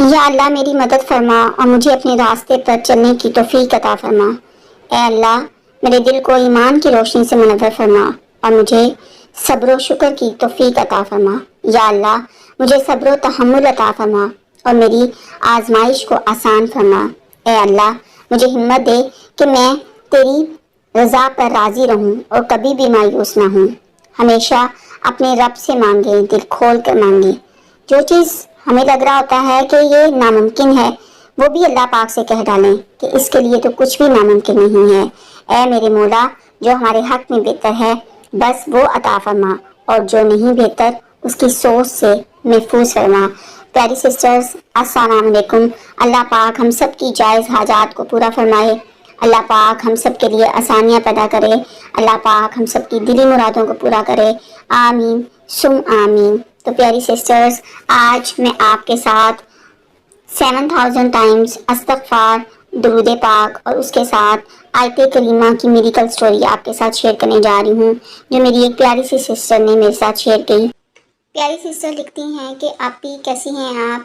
یا اللہ میری مدد فرما اور مجھے اپنے راستے پر چلنے کی توفیق عطا فرما۔ اے اللہ میرے دل کو ایمان کی روشنی سے منور فرما اور مجھے صبر و شکر کی توفیق عطا فرما۔ یا اللہ مجھے صبر و تحمل عطا فرما اور میری آزمائش کو آسان فرما۔ اے اللہ مجھے ہمت دے کہ میں تیری رضا پر راضی رہوں اور کبھی بھی مایوس نہ ہوں۔ ہمیشہ اپنے رب سے مانگیں، دل کھول کر مانگیں۔ جو چیز ہمیں لگ رہا ہوتا ہے کہ یہ ناممکن ہے، وہ بھی اللہ پاک سے کہہ ڈالیں کہ اس کے لیے تو کچھ بھی ناممکن نہیں ہے۔ اے میرے مولا جو ہمارے حق میں بہتر ہے بس وہ عطا فرما، اور جو نہیں بہتر اس کی سوچ سے محفوظ فرما۔ پیاری سسٹرز السلام علیکم۔ اللہ پاک ہم سب کی جائز حاجات کو پورا فرمائے۔ اللہ پاک ہم سب کے لیے آسانیاں پیدا کرے۔ اللہ پاک ہم سب کی دلی مرادوں کو پورا کرے۔ آمین سم آمین۔ تو پیاری سسٹرز آج میں آپ کے ساتھ 7000 ٹائمز استغفار، درود پاک اور اس کے ساتھ آیت کریمہ کی میریکل سٹوری آپ کے ساتھ شیئر کرنے جا رہی ہوں، جو میری ایک پیاری سی سسٹر نے میرے ساتھ شیئر کی۔ پیاری سسٹر لکھتی ہیں کہ آپ بھی کیسی ہیں آپ،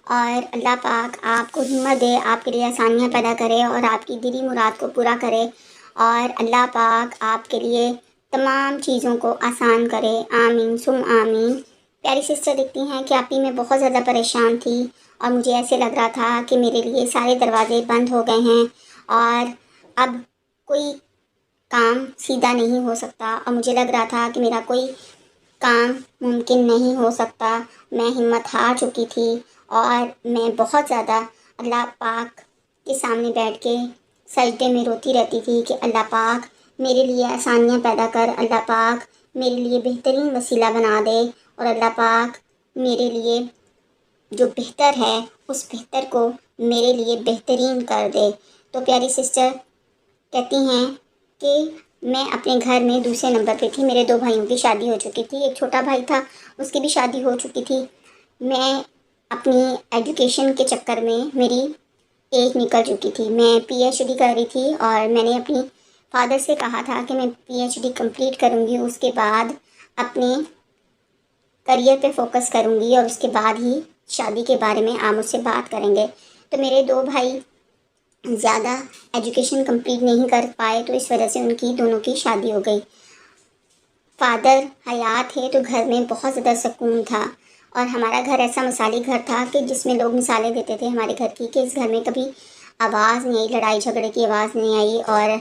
اور اللہ پاک آپ کو ہمت دے، آپ کے لیے آسانیاں پیدا کرے اور آپ کی دلی مراد کو پورا کرے، اور اللہ پاک آپ کے لیے تمام چیزوں کو آسان کرے۔ آمین سم آمین۔ پیاری سسٹر لکھتی ہیں کہ آپ ہی میں بہت زیادہ پریشان تھی اور مجھے ایسے لگ رہا تھا کہ میرے لیے سارے دروازے بند ہو گئے ہیں اور اب کوئی کام سیدھا نہیں ہو سکتا، اور مجھے لگ رہا تھا کہ میرا کوئی کام ممکن نہیں ہو سکتا۔ میں ہمت ہار چکی تھی اور میں بہت زیادہ اللہ پاک کے سامنے بیٹھ کے سجدے میں روتی رہتی تھی کہ اللہ پاک میرے لیے آسانیاں پیدا کر، اللہ پاک میرے لیے بہترین وسیلہ بنا دے، اور اللہ پاک میرے لیے جو بہتر ہے اس بہتر کو میرے لیے بہترین کر دے۔ تو پیاری سسٹر کہتی ہیں کہ میں اپنے گھر میں دوسرے نمبر پہ تھی، میرے 2 بھائیوں کی شادی ہو چکی تھی، ایک چھوٹا بھائی تھا اس کی بھی شادی ہو چکی تھی۔ میں اپنی ایجوکیشن کے چکر میں میری ایج نکل چکی تھی، میں پی ایچ ڈی کر رہی تھی، اور میں نے اپنی فادر سے کہا تھا کہ میں پی ایچ ڈی کمپلیٹ کروں گی، اس کے بعد اپنے کریئر پہ فوکس کروں گی اور اس کے بعد ہی شادی کے بارے میں آپ مجھ سے بات کریں گے۔ تو میرے 2 بھائی زیادہ ایجوکیشن کمپلیٹ نہیں کر پائے، تو اس وجہ سے ان کی دونوں کی شادی ہو گئی۔ فادر حیات ہے تو گھر میں بہت زیادہ سکون تھا، اور ہمارا گھر ایسا مثالی گھر تھا کہ جس میں لوگ مثالیں دیتے تھے ہمارے گھر کی کہ اس گھر میں کبھی آواز نہیں آئی، لڑائی جھگڑے کی آواز نہیں آئی، اور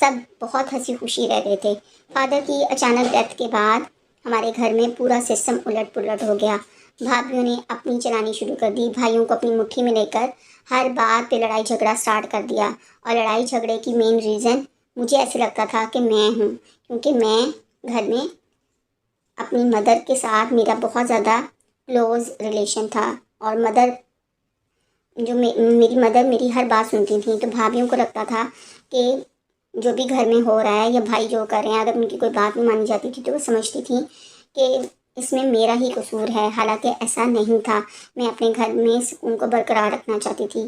سب بہت ہنسی خوشی رہتے تھے۔ فادر کی اچانک ڈیتھ کے بعد ہمارے گھر میں پورا سسٹم الٹ پلٹ ہو گیا۔ بھابھیوں نے اپنی چلانی شروع کر دی، بھائیوں کو اپنی مٹھی میں لے کر ہر بات پہ لڑائی جھگڑا سٹارٹ کر دیا، اور لڑائی جھگڑے کی مین ریزن مجھے ایسے لگتا تھا کہ میں ہوں، کیونکہ میں گھر میں اپنی مدر کے ساتھ میرا بہت زیادہ کلوز ریلیشن تھا، اور میری مدر میری ہر بات سنتی تھیں، تو بھابھیوں کو لگتا تھا کہ جو بھی گھر میں ہو رہا ہے یا بھائی جو کر رہے ہیں، اگر ان کی کوئی بات نہیں مانی جاتی تھی تو وہ سمجھتی تھیں کہ اس میں میرا ہی قصور ہے، حالانکہ ایسا نہیں تھا۔ میں اپنے گھر میں سکون کو برقرار رکھنا چاہتی تھی،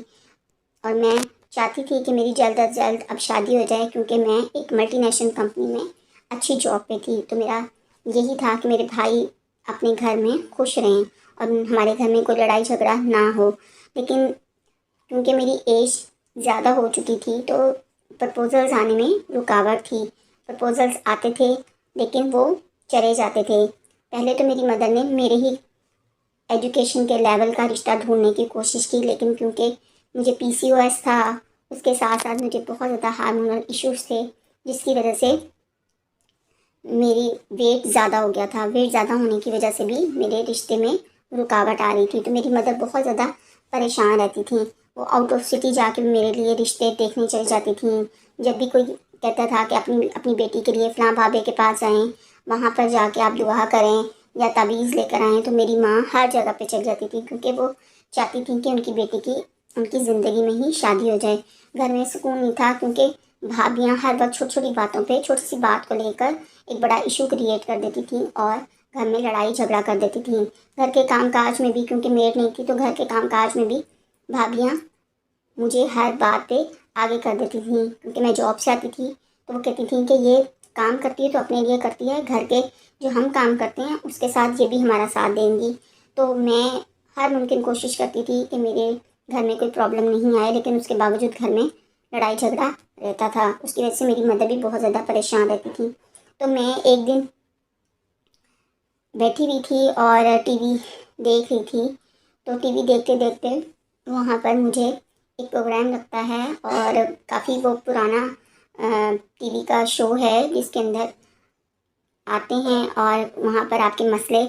اور میں چاہتی تھی کہ میری جلد از جلد اب شادی ہو جائے، کیونکہ میں ایک ملٹی نیشنل کمپنی میں اچھی جاب پہ تھی، تو میرا یہی تھا کہ میرے بھائی اپنے گھر میں خوش رہیں اور ہمارے گھر میں کوئی لڑائی جھگڑا نہ ہو۔ لیکن کیونکہ میری ایج زیادہ ہو چکی تھی تو پرپوزلز آنے میں رکاوٹ تھی، پرپوزلز آتے تھے لیکن وہ چلے جاتے تھے۔ پہلے تو میری مدر نے میرے ہی ایجوکیشن کے لیول کا رشتہ ڈھونڈنے کی کوشش کی، لیکن کیونکہ مجھے پی سی او ایس تھا، اس کے ساتھ ساتھ مجھے بہت زیادہ ہارمونل ایشوز تھے، جس کی وجہ سے میری ویٹ زیادہ ہو گیا تھا، ویٹ زیادہ ہونے کی وجہ سے بھی میرے رشتے میں رکاوٹ آ رہی تھی، تو میری مدر بہت زیادہ پریشان رہتی تھیں۔ وہ آؤٹ آف سٹی جا کے میرے لیے رشتے دیکھنے چلی جاتی تھیں، جب بھی کوئی کہتا تھا کہ اپنی بیٹی کے لیے فلاں بھابھے کے پاس جائیں، وہاں پر جا کے آپ دعا کریں یا تعویذ لے کر آئیں، تو میری ماں ہر جگہ پہ چل جاتی تھی، کیونکہ وہ چاہتی تھیں کہ ان کی بیٹی کی ان کی زندگی میں ہی شادی ہو جائے۔ گھر میں سکون نہیں تھا، کیونکہ بھابھیاں ہر وقت چھوٹی چھوٹی باتوں پہ، چھوٹی سی بات کو لے کر ایک بڑا ایشو کریٹ کر دیتی تھیں اور گھر میں لڑائی جھگڑا کر دیتی تھیں۔ گھر کے کام کاج میں بھی، کیونکہ میڈ نہیں تھی، تو گھر کے کام کاج میں بھی بھابھیاں مجھے ہر بات پہ آگے کر دیتی تھیں، کیونکہ میں جاب سے آتی تھی تو وہ کہتی تھیں کہ یہ کام کرتی ہے تو اپنے لیے کرتی ہے، گھر کے جو ہم کام کرتے ہیں اس کے ساتھ یہ بھی ہمارا ساتھ دیں گی۔ تو میں ہر ممکن کوشش کرتی تھی کہ میرے گھر میں کوئی پرابلم نہیں آئے، لیکن اس کے باوجود گھر میں لڑائی جھگڑا رہتا تھا۔ اس کی وجہ سے میری مدر بھی بہت زیادہ پریشان رہتی تھی۔ تو میں ایک دن بیٹھی ہوئی تھی اور ٹی وی دیکھ رہی تھی، تو ٹی وی دیکھتے دیکھتے وہاں پر مجھے ایک پروگرام لگتا ہے، اور کافی وہ پرانا ٹی وی کا شو ہے جس کے اندر آتے ہیں اور وہاں پر آپ کے مسئلے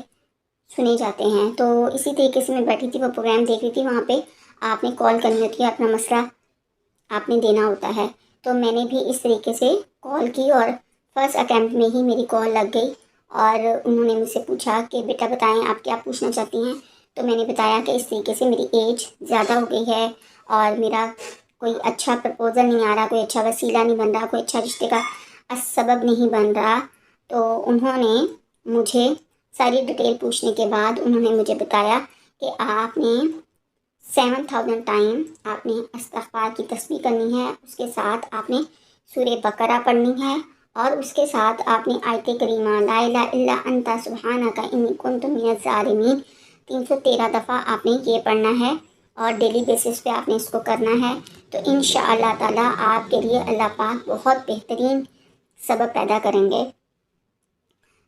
سنے جاتے ہیں۔ تو اسی طریقے سے میں بیٹھی تھی، وہ پروگرام دیکھ رہی تھی۔ وہاں پہ آپ نے کال کرنی ہوتی ہے، اپنا مسئلہ آپ نے دینا ہوتا ہے۔ تو میں نے بھی اس طریقے سے کال کی، اور فرسٹ اٹیمپٹ میں ہی میری کال لگ گئی، اور انہوں نے مجھ سے پوچھا کہ بیٹا بتائیں آپ کیا پوچھنا چاہتی ہیں۔ تو میں نے بتایا کہ اس طریقے سے میری ایج زیادہ ہو گئی ہے، اور میرا کوئی اچھا پرپوزل نہیں آ رہا، کوئی اچھا وسیلہ نہیں بن رہا، کوئی اچھا رشتے کا سبب نہیں بن رہا۔ تو انہوں نے مجھے ساری ڈیٹیل پوچھنے کے بعد انہوں نے مجھے بتایا کہ آپ نے 7000 ٹائم آپ نے استغفار کی تسبیح کرنی ہے، اس کے ساتھ آپ نے سورہ بقرہ پڑھنی ہے، اور اس کے ساتھ آپ نے آیت کریمہ لا الہ الا انت سبحانک انی کنت من الظالمین 313 دفعہ آپ نے یہ پڑھنا ہے، اور ڈیلی بیسس پہ آپ نے اس کو کرنا ہے۔ تو انشاءاللہ تعالیٰ آپ کے لیے اللہ پاک بہت بہترین سبب پیدا کریں گے۔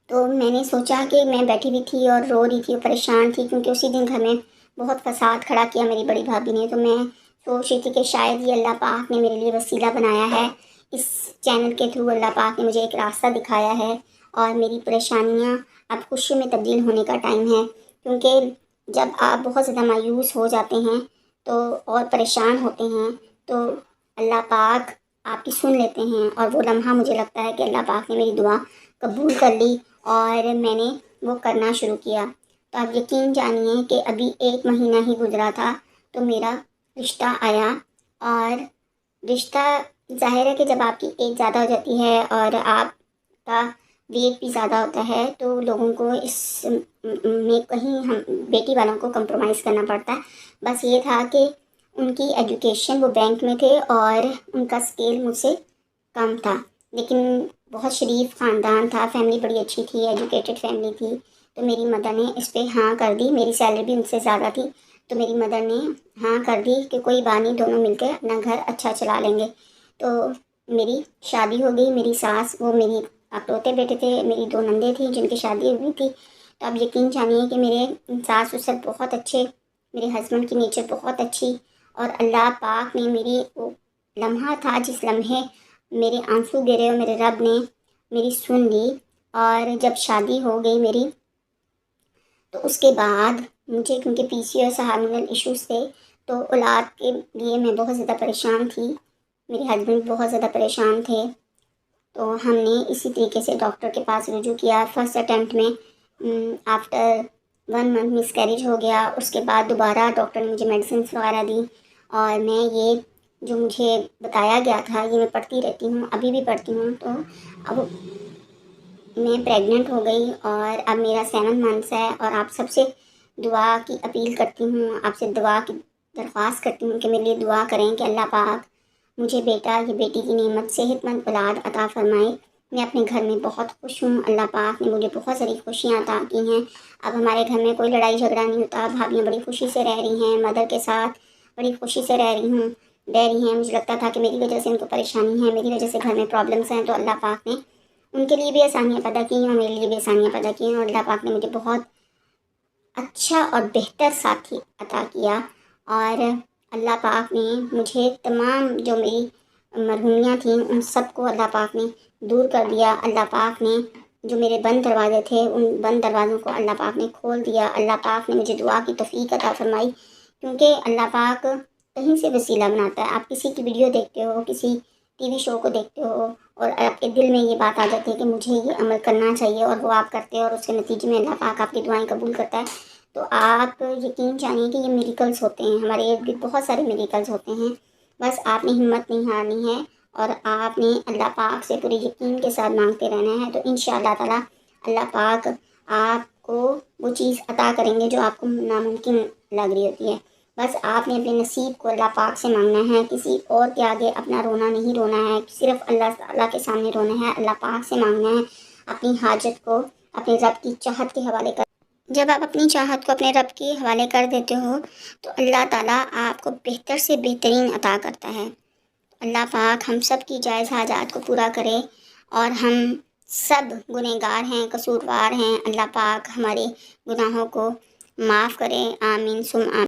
تو میں نے سوچا کہ میں بیٹھی ہوئی تھی اور رو رہی تھی اور پریشان تھی، کیونکہ اسی دن گھر میں بہت فساد کھڑا کیا میری بڑی بھابھی نے۔ تو میں سوچ رہی تھی کہ شاید یہ اللہ پاک نے میرے لیے وسیلہ بنایا ہے، اس چینل کے تھرو اللہ پاک نے مجھے ایک راستہ دکھایا ہے، اور میری پریشانیاں اب خوشی میں تبدیل ہونے کا ٹائم ہے۔ کیونکہ جب آپ بہت زیادہ مایوس ہو جاتے ہیں تو اور پریشان ہوتے ہیں، تو اللہ پاک آپ کی سن لیتے ہیں، اور وہ لمحہ مجھے لگتا ہے کہ اللہ پاک نے میری دعا قبول کر لی، اور میں نے وہ کرنا شروع کیا۔ تو آپ یقین جانیے کہ ابھی 1 مہینہ ہی گزرا تھا تو میرا رشتہ آیا، اور رشتہ ظاہر ہے کہ جب آپ کی ایج زیادہ ہو جاتی ہے اور آپ کا ویٹ بھی زیادہ ہوتا ہے تو لوگوں کو اس میں کہیں ہم بیٹی والوں کو کمپرومائز کرنا پڑتا ہے۔ بس یہ تھا کہ ان کی ایجوکیشن، وہ بینک میں تھے اور ان کا اسکیل مجھ سے کم تھا، لیکن بہت شریف خاندان تھا، فیملی بڑی اچھی تھی، ایجوکیٹڈ فیملی تھی۔ تو میری مدر نے اس پہ ہاں کر دی، میری سیلری بھی ان سے زیادہ تھی، تو میری مدر نے ہاں کر دی کہ کوئی بات نہیں، دونوں مل کے اپنا گھر اچھا چلا لیں گے۔ تو میری شادی ہو گئی، میری ساس، وہ میری اکلوتے بیٹے تھے، میری 2 نندیں تھیں جن کی شادی ہوئی تھی۔ تو اب یقین جانیے کہ میرے ساس سسر بہت اچھے، میرے ہسبینڈ کی نیچر بہت اچھی، اور اللہ پاک نے میری وہ لمحہ تھا جس لمحے میرے آنسو گرے اور میرے رب نے میری سن لی۔ اور جب شادی ہو گئی میری، تو اس کے بعد مجھے کیونکہ پی سی اور ہارمونل ایشوز تھے، تو اولاد کے لیے میں بہت زیادہ پریشان تھی، میرے ہسبینڈ بہت زیادہ پریشان تھے۔ تو ہم نے اسی طریقے سے ڈاکٹر کے پاس رجوع کیا۔ فرسٹ اٹیمپٹ میں آفٹر 1 منتھ مس کیریج ہو گیا۔ اس کے بعد دوبارہ ڈاکٹر نے مجھے میڈیسنس وغیرہ دی، اور میں یہ جو مجھے بتایا گیا تھا یہ میں پڑھتی رہتی ہوں، ابھی بھی پڑھتی ہوں۔ تو اب میں پریگننٹ ہو گئی، اور اب میرا 7 منتھس ہے، اور آپ سب سے دعا کی اپیل کرتی ہوں، آپ سے دعا کی درخواست کرتی ہوں کہ میرے لیے دعا کریں کہ اللہ پاک مجھے بیٹا یا بیٹی کی نعمت صحت مند اولاد عطا فرمائے۔ میں اپنے گھر میں بہت خوش ہوں، اللہ پاک نے مجھے بہت ساری خوشیاں عطا کی ہیں۔ اب ہمارے گھر میں کوئی لڑائی جھگڑا نہیں ہوتا، بھابیاں بڑی خوشی سے رہ رہی ہیں، مدر کے ساتھ بڑی خوشی سے رہ رہی ہیں۔ مجھے لگتا تھا کہ میری وجہ سے ان کو پریشانی ہے، میری وجہ سے گھر میں پرابلمس ہیں، تو اللہ پاک نے ان کے لیے بھی آسانیاں پیدا کی ہیں اور میرے لیے بھی آسانیاں پیدا کی ہیں، اور اللہ پاک نے مجھے بہت اچھا اور بہتر ساتھی عطا کیا۔ اور اللہ پاک نے مجھے تمام جو میری مرحومیاں تھیں ان سب کو اللہ پاک نے دور کر دیا۔ اللہ پاک نے جو میرے بند دروازے تھے ان بند دروازوں کو اللہ پاک نے کھول دیا۔ اللہ پاک نے مجھے دعا کی توفیق عطا فرمائی، کیونکہ اللہ پاک کہیں سے وسیلہ بناتا ہے۔ آپ کسی کی ویڈیو دیکھتے ہو، کسی ٹی وی شو کو دیکھتے ہو، اور آپ کے دل میں یہ بات آ جاتی ہے کہ مجھے یہ عمل کرنا چاہیے، اور وہ آپ کرتے ہیں، اور اس کے نتیجے میں اللہ پاک آپ کی دعائیں قبول کرتا ہے۔ تو آپ یقین جانیے کہ یہ میریکلز ہوتے ہیں، ہمارے ارد گرد بہت سارے میریکلز ہوتے ہیں۔ بس آپ نے ہمت نہیں ہارنی ہے، اور آپ نے اللہ پاک سے پورے یقین کے ساتھ مانگتے رہنا ہے، تو انشاءاللہ تعالیٰ اللہ پاک آپ کو وہ چیز عطا کریں گے جو آپ کو ناممکن لگ رہی ہوتی ہے۔ بس آپ نے اپنے نصیب کو اللہ پاک سے مانگنا ہے، کسی اور کے آگے اپنا رونا نہیں رونا ہے، صرف اللہ تعالیٰ کے سامنے رونا ہے، اللہ پاک سے مانگنا ہے، اپنی حاجت کو اپنے رب کی چاہت کے حوالے کر جب آپ اپنی چاہت کو اپنے رب کے حوالے کر دیتے ہو تو اللہ تعالیٰ آپ کو بہتر سے بہترین عطا کرتا ہے۔ اللہ پاک ہم سب کی جائز حاجات کو پورا کرے، اور ہم سب گنہگار ہیں، قصوروار ہیں، اللہ پاک ہمارے گناہوں کو معاف کرے، آمین ثم آمین۔